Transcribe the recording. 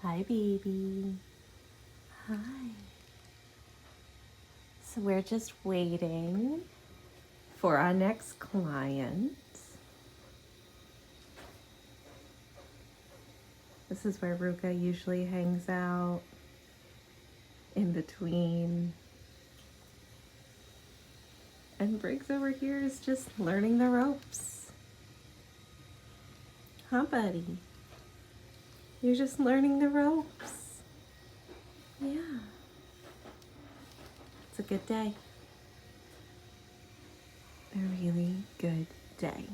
Hi, baby. Hi. So we're just waiting for our next client. This is where Ruka usually hangs out in between. And Briggs over here is just learning the ropes. Huh, buddy? You're just learning the ropes. Yeah. It's a good day. A really good day.